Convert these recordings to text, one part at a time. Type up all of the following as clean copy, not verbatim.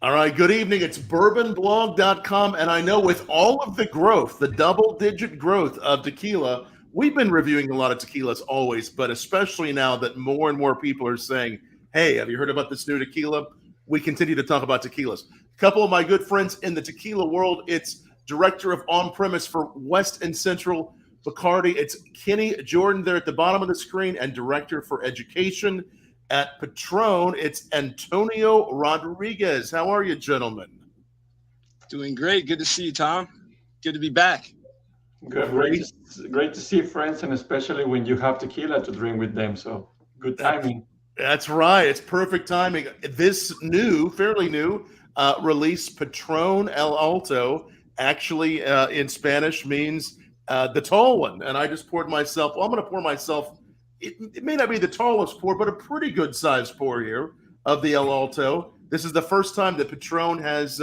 All right, good evening. It's bourbonblog.com. And I know with all of the growth, the double-digit growth of tequila, we've been reviewing a lot of tequilas always, but especially now that more and more people are saying, hey, have you heard about this new tequila? We continue to talk about tequilas. A couple of my good friends in the tequila world, it's Director of On-Premise for West and Central Bacardi. It's Kenny Jordan there at the bottom of the screen, and Director for Education at Patron, it's Antonio Rodriguez. How are you, gentlemen? Doing great. Good to see you, Tom. Good to be back. Good. Great to see friends, and especially when you have tequila to drink with them. So good timing. That's right. It's perfect timing. This fairly new release, Patron El Alto, actually in Spanish means the tall one. And I just poured myself, I'm going to pour myself. It may not be the tallest pour, but a pretty good sized pour here of the El Alto. This is the first time that Patron has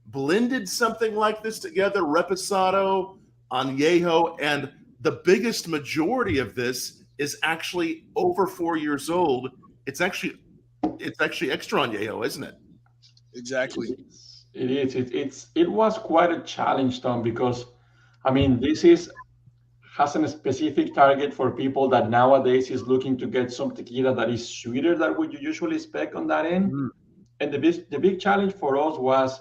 blended something like this together, Reposado, Añejo, and the biggest majority of this is actually over 4 years old. It's actually Extra Añejo, isn't it? Exactly. It is. It was quite a challenge, Tom, because I mean this has a specific target for people that nowadays is looking to get some tequila that is sweeter than what you usually expect on that end. Mm. And the big challenge for us was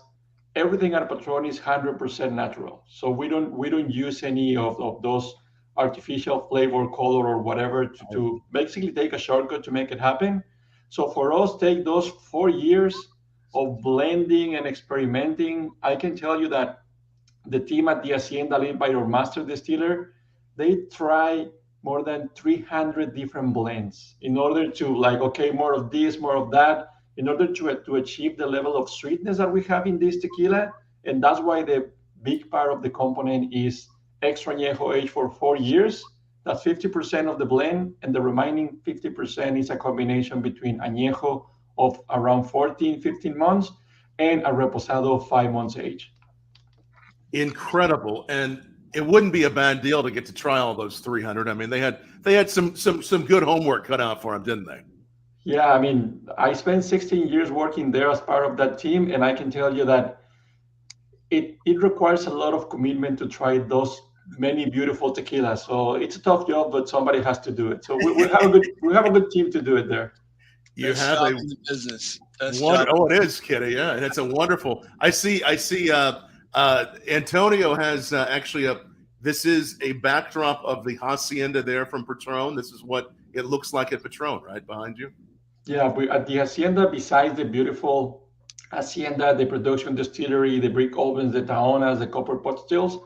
everything at Patron is 100% natural. So we don't use any of those artificial flavor, color, or whatever to basically take a shortcut to make it happen. So for us, take those 4 years of blending and experimenting. I can tell you that the team at the Hacienda, led by our master distiller, they try more than 300 different blends in order to more of this, more of that, in order to achieve the level of sweetness that we have in this tequila. And that's why the big part of the component is Extra Añejo aged for 4 years. That's 50% of the blend, and the remaining 50% is a combination between Añejo of around 14, 15 months and a Reposado of 5 months age. Incredible. And it wouldn't be a bad deal to get to try all those 300. I mean, they had some good homework cut out for them, didn't they? Yeah, I mean, I spent 16 years working there as part of that team, and I can tell you that it requires a lot of commitment to try those many beautiful tequilas. So it's a tough job, but somebody has to do it. So we have a good team to do it there. You have a business. Oh, it is, Kitty. Yeah, and it's a wonderful. I see. Antonio has this is a backdrop of the Hacienda there from Patron. This is what it looks like at Patron, right behind you. Yeah, at the Hacienda, besides the beautiful Hacienda, the production distillery, the brick ovens, the taonas, the copper pot stills,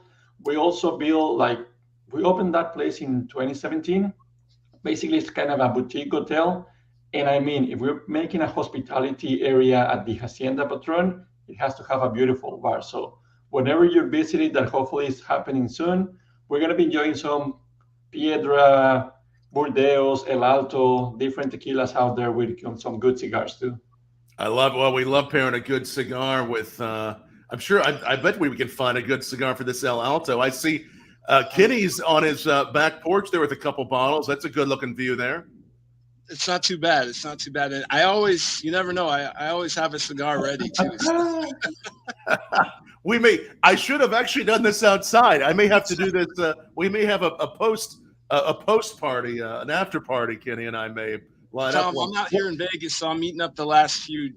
we also we opened that place in 2017. Basically, it's kind of a boutique hotel. And I mean, if we're making a hospitality area at the Hacienda Patron, it has to have a beautiful bar. So whenever you're visiting, that hopefully is happening soon, we're going to be enjoying some Piedra, Burdeos, El Alto, different tequilas out there with some good cigars too. We love pairing a good cigar with, I'm sure, I bet we can find a good cigar for this El Alto. I see Kenny's on his back porch there with a couple bottles. That's a good looking view there. It's not too bad. It's not too bad. And you never know. I always have a cigar ready too. So. I should have actually done this outside. I may have to do this. We may have a post party, an after party. Kenny and I may line up. Tom, I'm out here in Vegas, so I'm eating up the last few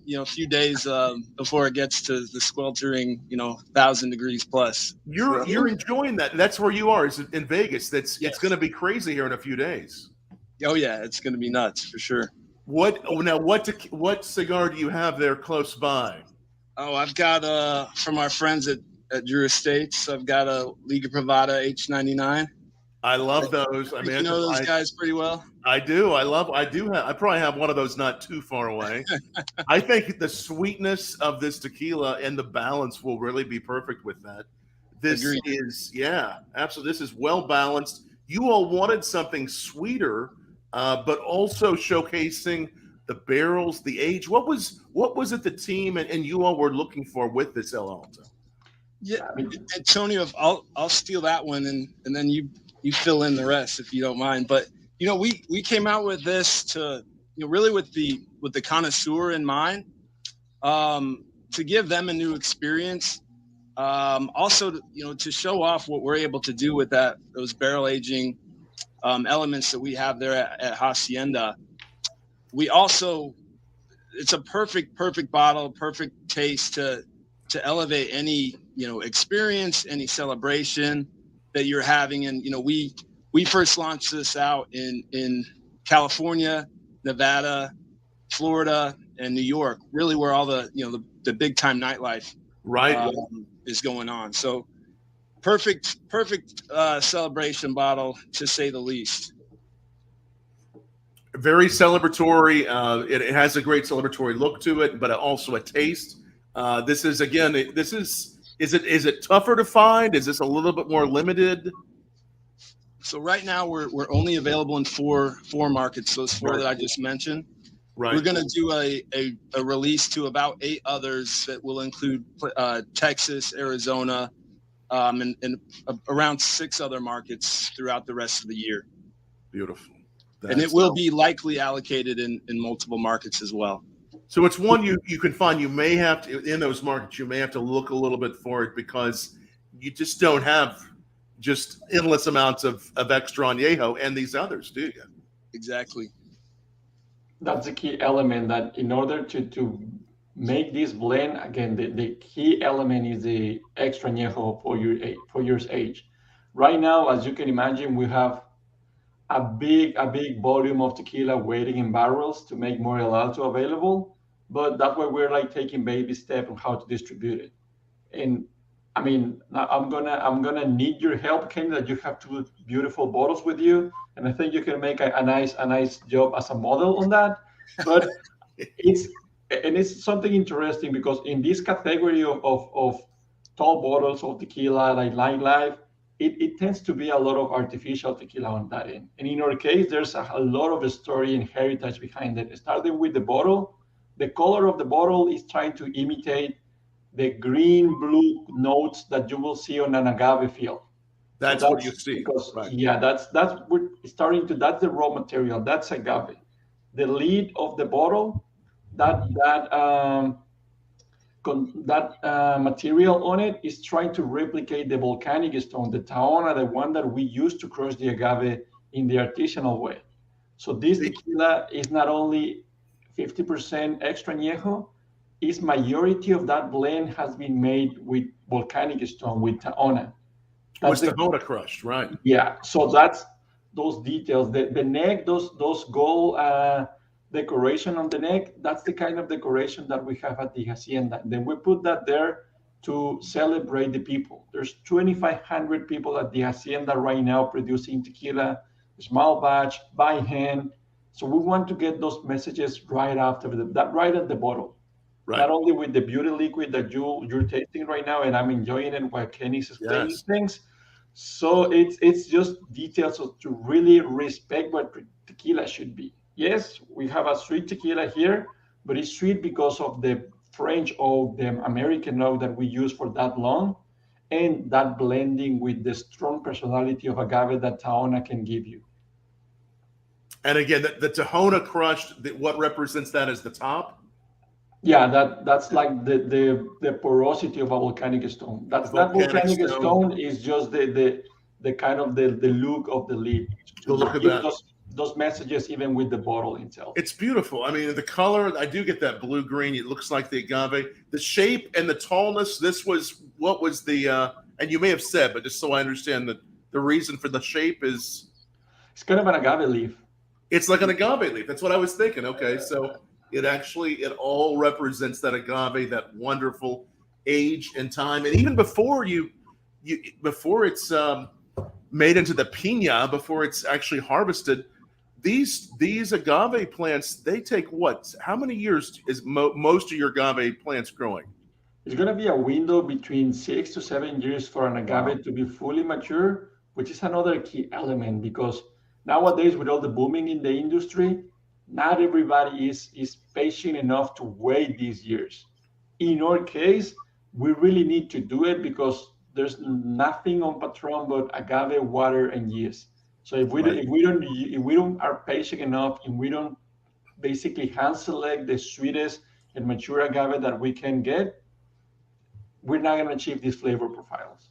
days before it gets to the sweltering, 1,000 degrees plus. You're enjoying that. That's where you are. Is in Vegas. It's going to be crazy here in a few days. Oh yeah, it's going to be nuts for sure. What cigar do you have there close by? Oh, I've got from our friends at Drew Estates. I've got a Liga Privada H99. I love those. I mean, you know those guys pretty well. I do. I probably have one of those not too far away. I think the sweetness of this tequila and the balance will really be perfect with that. This Agreed. is absolutely. This is well balanced. You all wanted something sweeter, but also showcasing the barrels, the age. What was it the team and you all were looking for with this El Alto? Yeah, Antonio, I'll steal that one and then you fill in the rest if you don't mind. But we came out with this to really with the connoisseur in mind, to give them a new experience. Also, to show off what we're able to do with those barrel aging elements that we have there at Hacienda. We also, it's a perfect bottle, perfect taste to elevate any experience, any celebration that you're having. And we first launched this out in California, Nevada, Florida, and New York, really where all the big time nightlife is going on. So perfect celebration bottle, to say the least. Very celebratory. It has a great celebratory look to it, but also a taste. This is, again, is it tougher to find? Is this a little bit more limited? So right now we're only available in four markets, those four that I just mentioned. Right. We're going to do a release to about 8 others that will include Texas, Arizona, and around 6 other markets throughout the rest of the year. Beautiful. And it will be likely allocated in multiple markets as well. So it's one you can find. You may have to, in those markets, you may have to look a little bit for it because you just don't have just endless amounts of Extra Añejo and these others, do you? Exactly. That's the key element, that in order to make this blend, again, the key element is the Extra Añejo for your age. Right now, as you can imagine, we have a big volume of tequila waiting in barrels to make more El Alto available, but that's why we're like taking baby steps on how to distribute it. And I mean, I'm gonna need your help, Kenny, that you have 2 beautiful bottles with you, and I think you can make a nice job as a model on that. But it's something interesting because in this category of tall bottles of tequila, like nightlife, it tends to be a lot of artificial tequila on that end. And in our case, there's a lot of story and heritage behind it. Starting with the bottle, the color of the bottle is trying to imitate the green-blue notes that you will see on an agave field. That's what you see. Because, right. Yeah, that's we're starting to. That's the raw material. That's agave. The lid of the bottle, that material on it is trying to replicate the volcanic stone, the Tahona, the one that we use to crush the agave in the artisanal way. So this tequila is not only 50% Extra Añejo, its majority of that blend has been made with volcanic stone, with Tahona. Was Tahona crushed, right? Yeah, so that's those details. The neck, those gold decoration on the neck, that's the kind of decoration that we have at the Hacienda. Then we put that there to celebrate the people. There's 2,500 people at the Hacienda right now producing tequila, small batch, by hand. So we want to get those messages right after right at the bottle. Right. Not only with the beauty liquid that you're tasting right now, and I'm enjoying it while Kenny's explaining things. So it's just details to really respect what tequila should be. Yes, we have a sweet tequila here, but it's sweet because of the French oak, the American oak that we use for that long, and that blending with the strong personality of agave that Tahona can give you. And again, the Tahona crushed, what represents that as the top? Yeah, that's like the porosity of a volcanic stone. That volcanic stone is just the kind of the look of the lid. To look at that. Those messages even with the bottle itself. It's beautiful. I mean, the color, I do get that blue-green. It looks like the agave. The shape and the tallness, what was the, and you may have said, but just so I understand that the reason for the shape is? It's kind of an agave leaf. It's like an agave leaf. That's what I was thinking. Okay, so it all represents that agave, that wonderful age and time. And even before before it's made into the piña, before it's actually harvested, these agave plants, they take what? How many years is most of your agave plants growing? It's going to be a window between 6 to 7 years for an agave to be fully mature, which is another key element, because nowadays with all the booming in the industry, not everybody is patient enough to wait these years. In our case, we really need to do it because there's nothing on Patron but agave, water, and yeast. So if we don't are patient enough, and we don't basically hand select the sweetest and mature agave that we can get, we're not going to achieve these flavor profiles.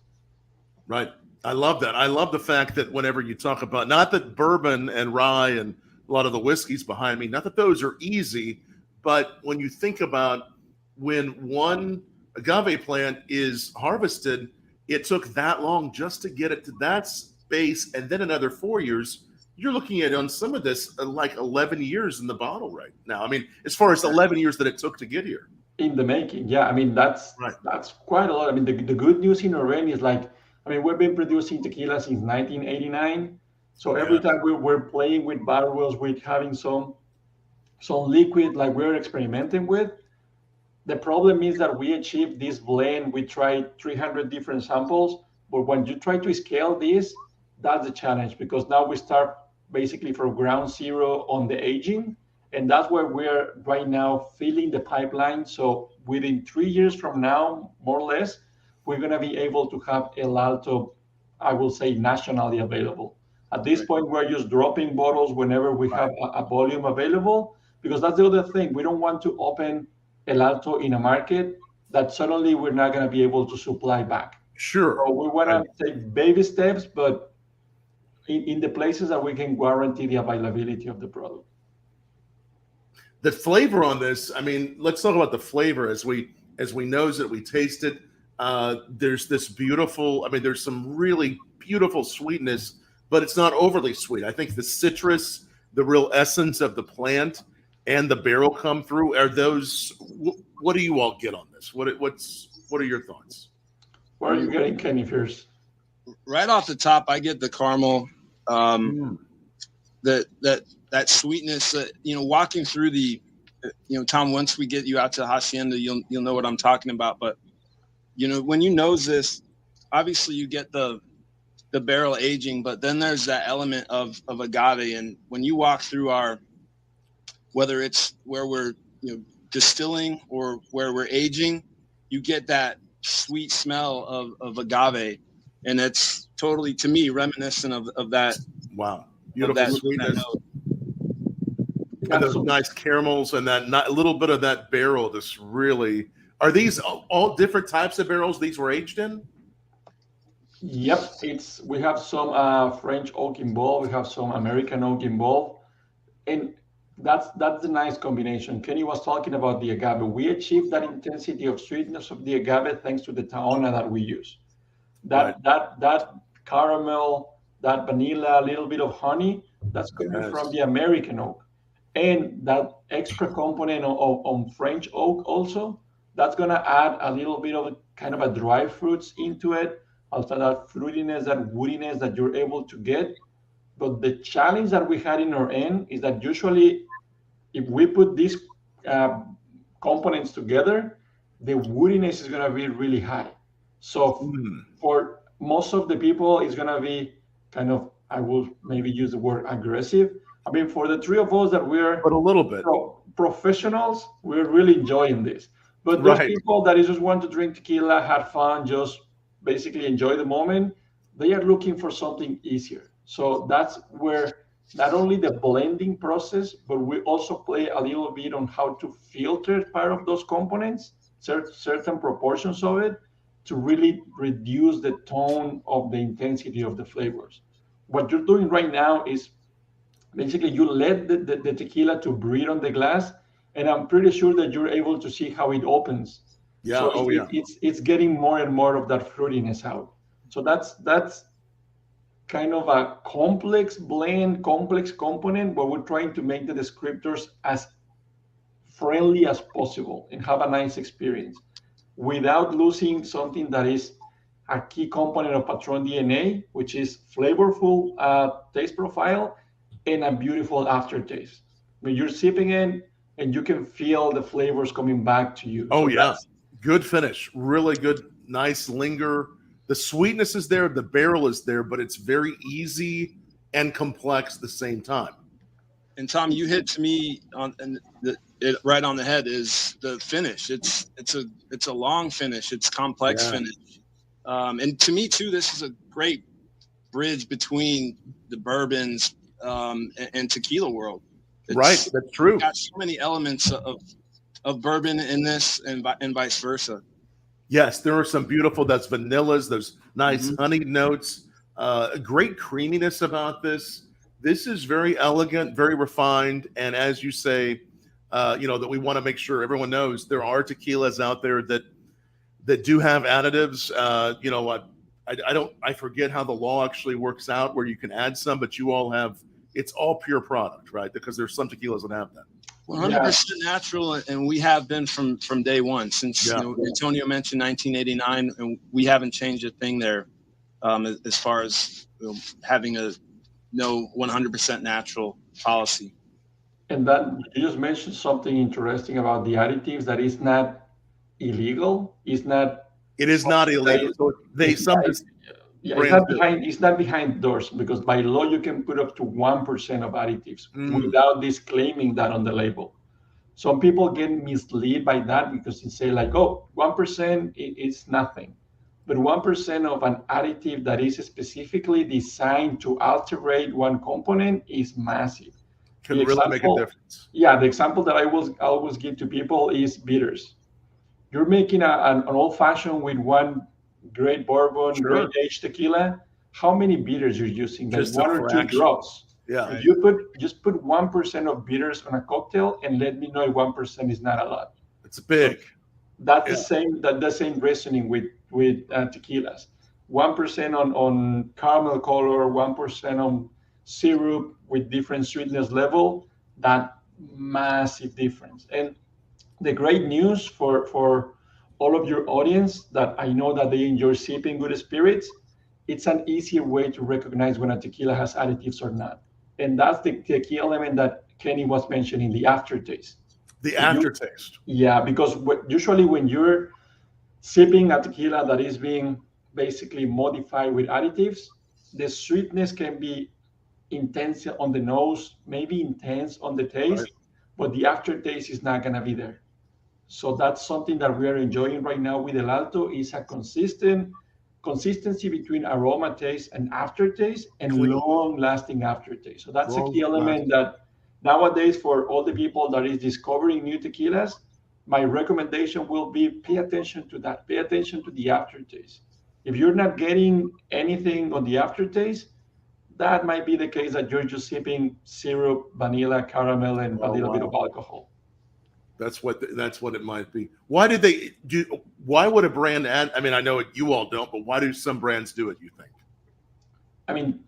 Right. I love that. I love the fact that whenever you talk about, not that bourbon and rye and a lot of the whiskeys behind me, not that those are easy, but when you think about when one agave plant is harvested, it took that long just to get it to that space, and then another 4 years. You're looking at on some of this like 11 years in the bottle right now. I mean, as far as 11 years that it took to get here. In the making, yeah. I mean, that's Right. that's quite a lot. I mean, the good news in our end is like, I mean, we've been producing tequila since 1989. So every time we're playing with barrels, we're having some liquid like we're experimenting with. The problem is that we achieved this blend. We tried 300 different samples, but when you try to scale this, that's the challenge, because now we start basically from ground zero on the aging. And that's where we're right now filling the pipeline. So within 3 years from now, more or less, we're going to be able to have El Alto, I will say, nationally available. At this point, we're just dropping bottles whenever we have a volume available, because that's the other thing. We don't want to open El Alto in a market that suddenly we're not going to be able to supply back. Sure. So we want to take baby steps, but in the places that we can guarantee the availability of the product. The flavor on this, I mean, let's talk about the flavor as we nose it, we taste it. There's this beautiful, I mean, there's some really beautiful sweetness, but it's not overly sweet. I think the citrus, the real essence of the plant, and the barrel come through. Are those? What do you all get on this? What are your thoughts? What are you getting, Kenny, first? Right off the top, I get the caramel, that sweetness. That, you know, walking through the, you know, Tom, once we get you out to Hacienda, you'll know what I'm talking about. But you know, when you nose this, obviously you get the barrel aging, but then there's that element of agave. And when you walk through our, whether it's where we're, you know, distilling or where we're aging, you get that sweet smell of agave, and it's totally, to me, reminiscent of that. Wow, beautiful sweetness. Yeah, and those nice caramels and that little bit of that barrel. This really, are these all different types of barrels these were aged in? Yep, we have some French oak involved, we have some American oak involved, and that's the nice combination. Kenny was talking about the agave. We achieved that intensity of sweetness of the agave thanks to the tahona that we use. That caramel, that vanilla, a little bit of honey, that's coming from the American oak. And that extra component on French oak also, that's gonna add a little bit of kind of a dry fruits into it, also that fruitiness, that woodiness that you're able to get. But the challenge that we had in our end is that usually if we put these components together, the woodiness is gonna be really high. So for most of the people, it's gonna be kind of, I will maybe use the word aggressive. I mean, for the three of us that we're but a little bit professionals, we're really enjoying this. But those people that just want to drink tequila, have fun, just basically enjoy the moment, they are looking for something easier. So that's where not only the blending process, but we also play a little bit on how to filter part of those components, certain proportions of it, to really reduce the tone of the intensity of the flavors. What you're doing right now is basically you let the tequila to breathe on the glass, and I'm pretty sure that you're able to see how it opens. Yeah. So it's getting more and more of that fruitiness out. So that's kind of a complex blend, complex component, but we're trying to make the descriptors as friendly as possible and have a nice experience without losing something that is a key component of Patron DNA, which is flavorful taste profile and a beautiful aftertaste. When you're sipping it and you can feel the flavors coming back to you. Oh, so yeah. Good finish. Really good, nice linger. The sweetness is there, the barrel is there, but it's very easy and complex at the same time. And Tom, you hit to me on it right on the head is the finish. It's a long finish. It's complex finish. And to me too, this is a great bridge between the bourbons and tequila world. Right, that's true. Got so many elements of bourbon in this, and vice versa. Yes, there are some beautiful, that's vanillas, those nice honeyed notes, a great creaminess about this. This is very elegant, very refined. And as you say, that we want to make sure everyone knows there are tequilas out there that do have additives. I forget how the law actually works out where you can add some, but you all have, it's all pure product, right? Because there's some tequilas that have that. 100% natural, and we have been from day one since Antonio mentioned 1989, and we haven't changed a thing there as far as having a 100% natural policy. And that you just mentioned something interesting about the additives that is not illegal. It is not illegal. So it's not behind doors, because by law you can put up to 1% of additives without disclaiming that on the label. Some people get misled by that because they say like, oh, 1% is nothing. But 1% of an additive that is specifically designed to alterate one component is massive. Can really make a difference. Yeah, the example that I always give to people is bitters. You're making an old-fashioned with one great bourbon, great aged tequila. How many bitters you're using? Just one or two drops. Yeah. If you just put 1% of bitters on a cocktail and let me know if 1% is not a lot. It's big. So that's the same reasoning with tequilas. 1% on caramel color, 1% on syrup with different sweetness level. That massive difference. And the great news for all of your audience that I know that they enjoy sipping good spirits, it's an easier way to recognize when a tequila has additives or not. And that's the key element that Kenny was mentioning, the aftertaste. The aftertaste. Because usually when you're sipping a tequila that is being basically modified with additives, the sweetness can be intense on the nose, maybe intense on the taste, but the aftertaste is not going to be there. So that's something that we are enjoying right now with El Alto, is a consistency between aroma taste and aftertaste, and long-lasting aftertaste. So that's a key element that nowadays, for all the people that is discovering new tequilas, my recommendation will be pay attention to that. Pay attention to the aftertaste. If you're not getting anything on the aftertaste, that might be the case that you're just sipping syrup, vanilla, caramel, and a little bit of alcohol. That's what it might be. Why would a brand add? I mean, I know you all don't, but why do some brands do it, you think? I mean,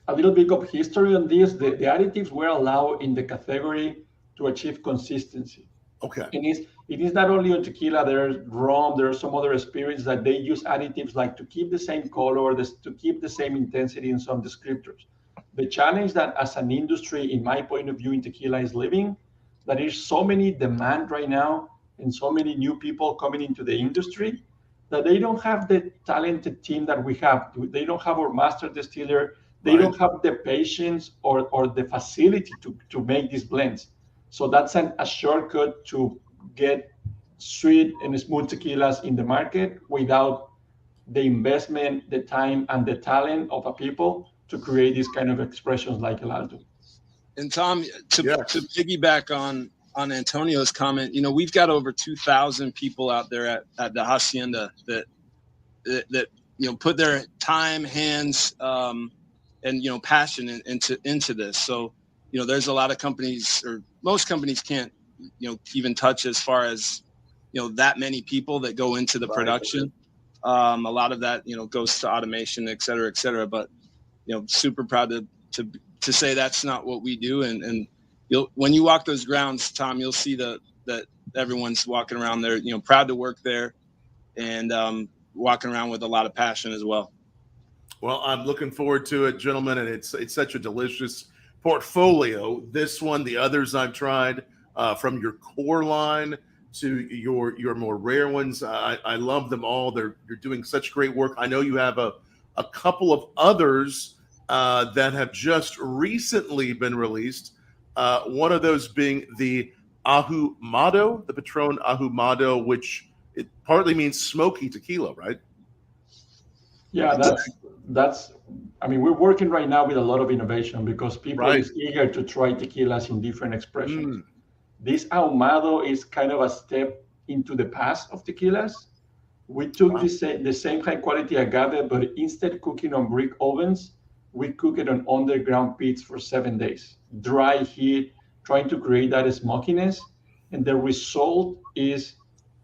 a little bit of history on this. The additives were allowed in the category to achieve consistency. Okay. And it is not only on tequila, there's rum, there are some other spirits that they use additives like to keep the same color, to keep the same intensity in some descriptors. The challenge that as an industry, in my point of view, in tequila is living, that is so many demand right now and so many new people coming into the industry that they don't have the talented team that we have. They don't have our master distiller. They don't have the patience or the facility to make these blends. So that's a shortcut to get sweet and smooth tequilas in the market without the investment, the time, and the talent of a people to create these kind of expressions like El Alto. And Tom, to piggyback on Antonio's comment, we've got over 2,000 people out there at the hacienda that put their time, hands, and passion into this. So there's a lot of companies, or most companies can't even touch as far as that many people that go into the production. A lot of that goes to automation, et cetera, but super proud to say that's not what we do. And when you walk those grounds, Tom, you'll see that everyone's walking around there, proud to work there, and walking around with a lot of passion as well. Well, I'm looking forward to it, gentlemen, and it's such a delicious portfolio. This one, the others I've tried, from your core line to your more rare ones, I love them all. You're doing such great work. I know you have a couple of others that have just recently been released. One of those being the Ahumado, the Patron Ahumado, which it partly means smoky tequila, right? Yeah, that's. I mean, we're working right now with a lot of innovation because people is eager to try tequilas in different expressions. This Ahumado is kind of a step into the past of tequilas. We took the same high quality agave, but instead cooking on brick ovens, we cook it on underground pits for 7 days. Dry heat, trying to create that smokiness. And the result is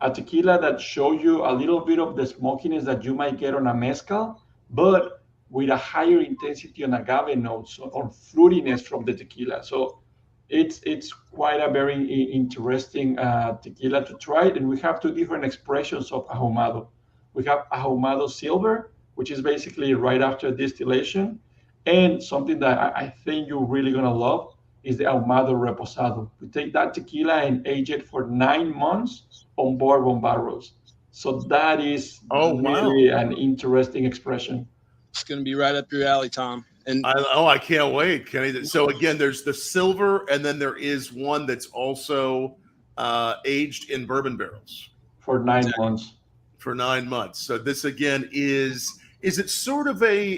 a tequila that shows you a little bit of the smokiness that you might get on a mezcal, but with a higher intensity on agave notes, on fruitiness from the tequila. So it's quite a very interesting tequila to try. And we have two different expressions of ahumado. We have ahumado silver, which is basically right after distillation, and something that I think you're really gonna love is the ahumado reposado. We take that tequila and age it for 9 months on bourbon barrels. So that is really an interesting expression. It's going to be right up your alley, Tom. And I can't wait, Kenny. So again, there's the silver, and then there is one that's also aged in bourbon barrels for 9 months. For 9 months. So this again is it sort of a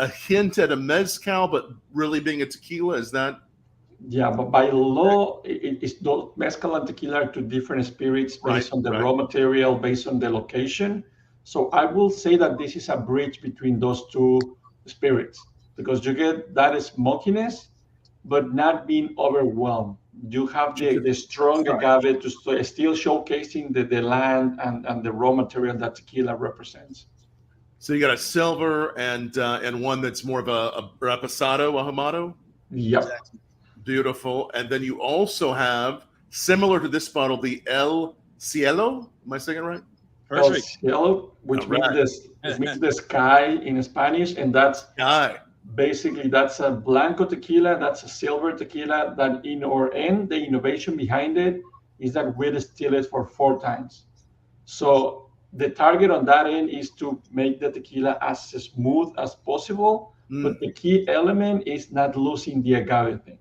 hint at a mezcal, but really being a tequila? Is that? Yeah, but by law, it's mezcal and tequila are two different spirits based on the raw material, based on the location. So I will say that this is a bridge between those two spirits, because you get that smokiness, but not being overwhelmed. You have the strong agave to still showcasing the land and the raw material that tequila represents. So you got a silver and one that's more of a reposado, ahumado? Yep. Exactly. Beautiful. And then you also have, similar to this bottle, the El Cielo. Am I saying it right? El Cielo, which means the sky in Spanish, and that's basically that's a blanco tequila, that's a silver tequila. That in our end, the innovation behind it is that we distill it for 4 times. So the target on that end is to make the tequila as smooth as possible, but the key element is not losing the agave thing.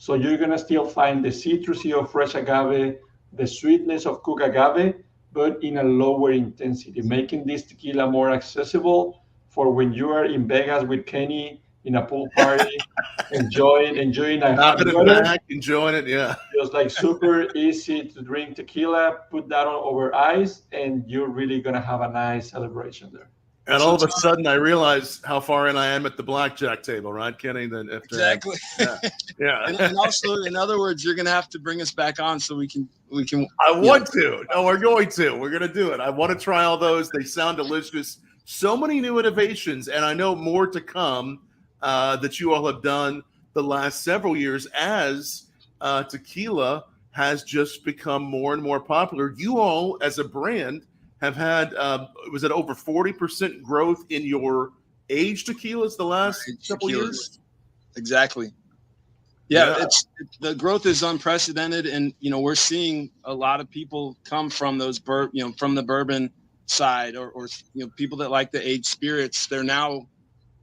So you're gonna still find the citrusy of fresh agave, the sweetness of cooked agave, but in a lower intensity, making this tequila more accessible for when you are in Vegas with Kenny in a pool party, enjoying a hot water, enjoying it, yeah. Just like super easy to drink tequila, put that on over ice, and you're really gonna have a nice celebration there. And all of a sudden, I realize how far in I am at the blackjack table, right, Kenny? Then exactly. Yeah. And also, in other words, you're going to have to bring us back on so we can. I want to. No, we're going to. We're going to do it. I want to try all those. They sound delicious. So many new innovations, and I know more to come that you all have done the last several years as tequila has just become more and more popular. You all, as a brand, have had, was it over 40% growth in your aged tequilas the last couple years? Exactly. Yeah, the growth is unprecedented, and we're seeing a lot of people come from those from the bourbon side, or people that like the aged spirits. They're now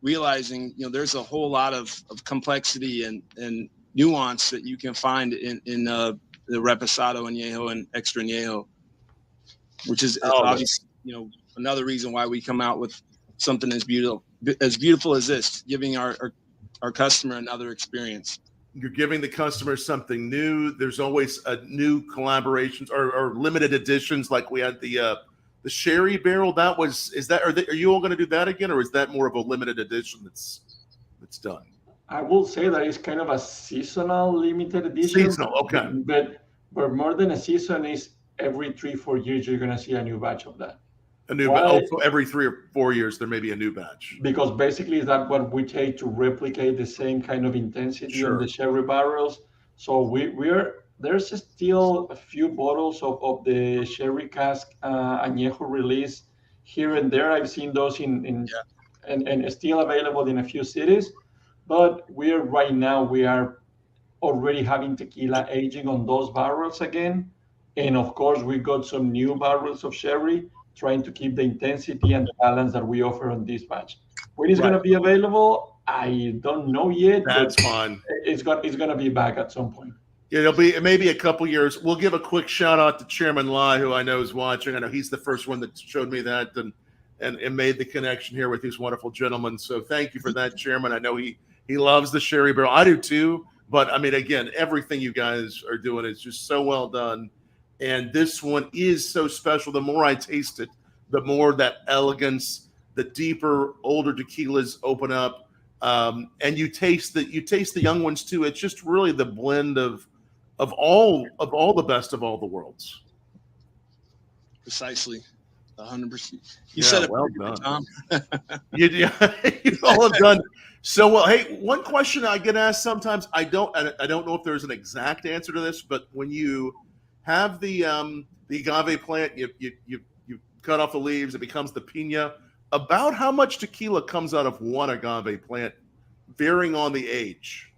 realizing there's a whole lot of complexity and nuance that you can find in the Reposado Añejo and Extra Añejo, which is obviously another reason why we come out with something as beautiful as this, giving our customer another experience. You're giving the customer something new. There's always a new collaborations or limited editions, like we had the sherry barrel. Are you all going to do that again, or is that more of a limited edition that's done? I will say that it's kind of a seasonal limited edition. Seasonal, okay. But more than a season is every 3-4 years you're going to see a new batch of that. A new batch. So every 3 or 4 years there may be a new batch. Because basically that's what we take to replicate the same kind of intensity in the sherry barrels. So there's still a few bottles of the sherry cask añejo release here and there. I've seen those and still available in a few cities. But we are already having tequila aging on those barrels again. And of course, we got some new barrels of sherry, trying to keep the intensity and the balance that we offer on this batch. When it's going to be available, I don't know yet. That's fine. It's going to be back at some point. Yeah, it may be a couple years. We'll give a quick shout out to Chairman Lai, who I know is watching. I know he's the first one that showed me that and made the connection here with these wonderful gentlemen. So thank you for that, Chairman. I know he loves the sherry barrel. I do too. But I mean, again, everything you guys are doing is just so well done. And this one is so special. The more I taste it, the more that elegance, the deeper, older tequilas open up. And you taste the young ones too. It's just really the blend of all the best of all the worlds. Precisely. 100%. You Yeah, said it well perfectly, done. Tom. You all have done so well. Hey, one question I get asked sometimes, I don't know if there's an exact answer to this, but when you have the agave plant, you cut off the leaves, it becomes the piña. About how much tequila comes out of one agave plant, varying on the age?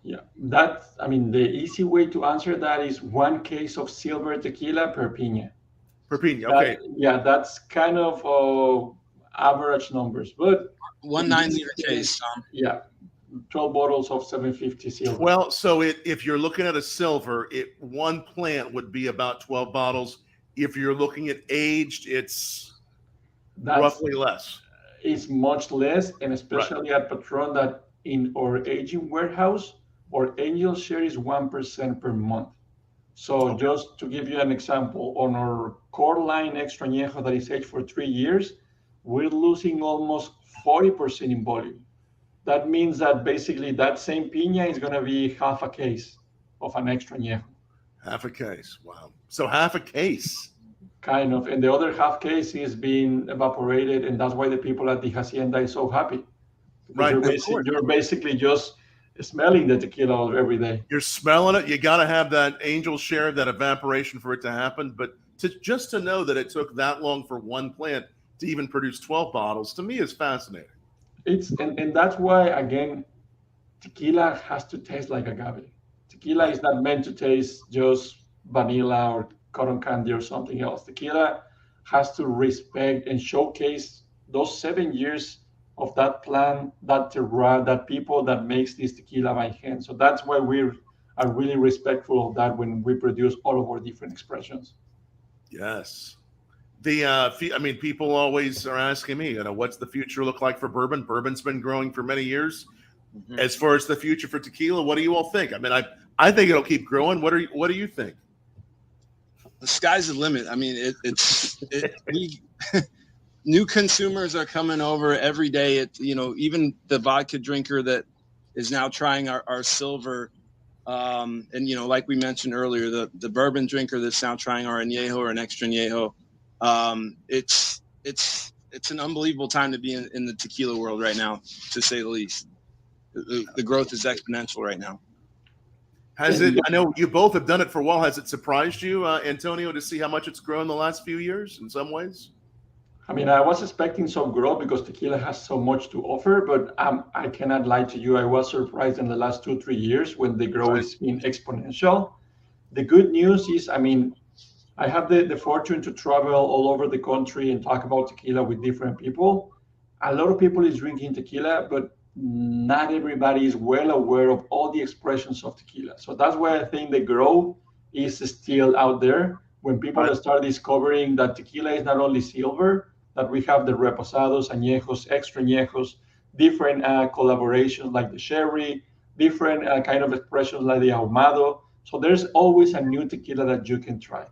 Yeah, the easy way to answer that is 1 case of silver tequila per piña. Per piña, okay. That's kind of average numbers, but 1 9-liter case, Tom. Yeah, 12 bottles of 750 silver. Well, so if you're looking at a silver, one plant would be about 12 bottles. If you're looking at aged, it's roughly less. It's much less, and especially at Patron, that in our aging warehouse, our angel share is 1% per month. So just to give you an example, on our core line Extra Añejo that is aged for 3 years, we're losing almost 40% in volume. That means that basically that same piña is going to be half a case of an Extra Añejo. Half a case, wow. So half a case. Kind of, and the other half case is being evaporated, and that's why the people at the hacienda is so happy. Right, You're basically just smelling the tequila every day. You're smelling it. You got to have that angel share, that evaporation for it to happen. But just to know that it took that long for one plant to even produce 12 bottles, to me is fascinating. And that's why, again, tequila has to taste like agave. Tequila is not meant to taste just vanilla or cotton candy or something else. Tequila has to respect and showcase those 7 years of that plant, that terroir, that people that makes this tequila by hand. So that's why we are really respectful of that when we produce all of our different expressions. Yes. People always are asking me, what's the future look like for bourbon? Bourbon's been growing for many years. Mm-hmm. As far as the future for tequila, what do you all think? I think it'll keep growing. What do you think? The sky's the limit. New consumers are coming over every day. Even the vodka drinker that is now trying our silver, and like we mentioned earlier, the bourbon drinker that's now trying our añejo or an extra añejo. It's an unbelievable time to be in the tequila world right now, to say the least. The growth is exponential right now. Has it? I know you both have done it for a while. Has it surprised you, Antonio, to see how much it's grown the last few years? In some ways. I was expecting some growth because tequila has so much to offer, but I cannot lie to you. I was surprised in the last 2-3 years when the growth has been exponential. The good news is, I have the fortune to travel all over the country and talk about tequila with different people. A lot of people is drinking tequila, but not everybody is well aware of all the expressions of tequila. So that's why I think the growth is still out there. When people start discovering that tequila is not only silver, that we have the reposados, añejos, extra añejos, different collaborations like the sherry, different kind of expressions like the ahumado. So there's always a new tequila that you can try.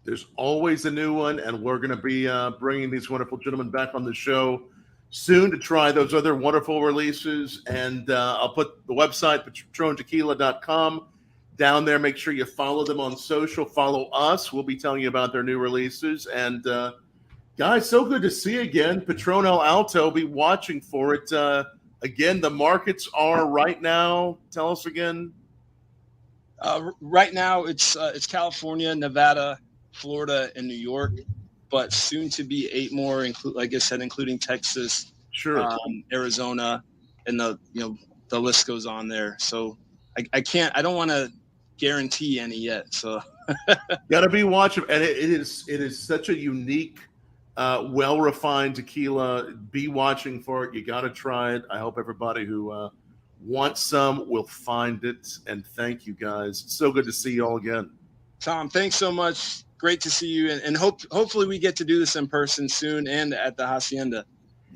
There's always a new one, and we're going to be bringing these wonderful gentlemen back on the show soon to try those other wonderful releases. And I'll put the website, patrontequila.com, down there. Make sure you follow them on social. Follow us. We'll be telling you about their new releases. And guys, so good to see you again. Patrón El Alto, be watching for it. Again, the markets are right now. Tell us again. Right now, it's California, Nevada, Florida, and New York, but soon to be 8 more, like I said, including Texas, Arizona, and the list goes on there. So I don't want to guarantee any yet. So got to be watching, and it is such a unique, well-refined tequila. Be watching for it. You got to try it. I hope everybody who wants some will find it. And thank you guys. It's so good to see you all again. Tom, thanks so much. Great to see you, and hopefully we get to do this in person soon and at the hacienda.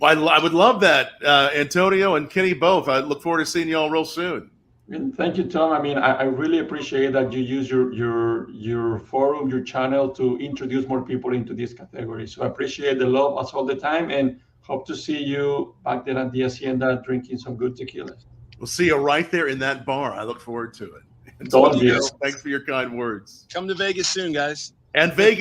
I would love that, Antonio and Kenny both. I look forward to seeing you all real soon. And thank you, Tom. I mean, I really appreciate that you use your forum, your channel to introduce more people into this category. So I appreciate the love as all the time, and hope to see you back there at the Hacienda drinking some good tequilas. We'll see you right there in that bar. I look forward to it. Don't Antonio, be. thanks for your kind words. Come to Vegas soon, guys. And Vegas.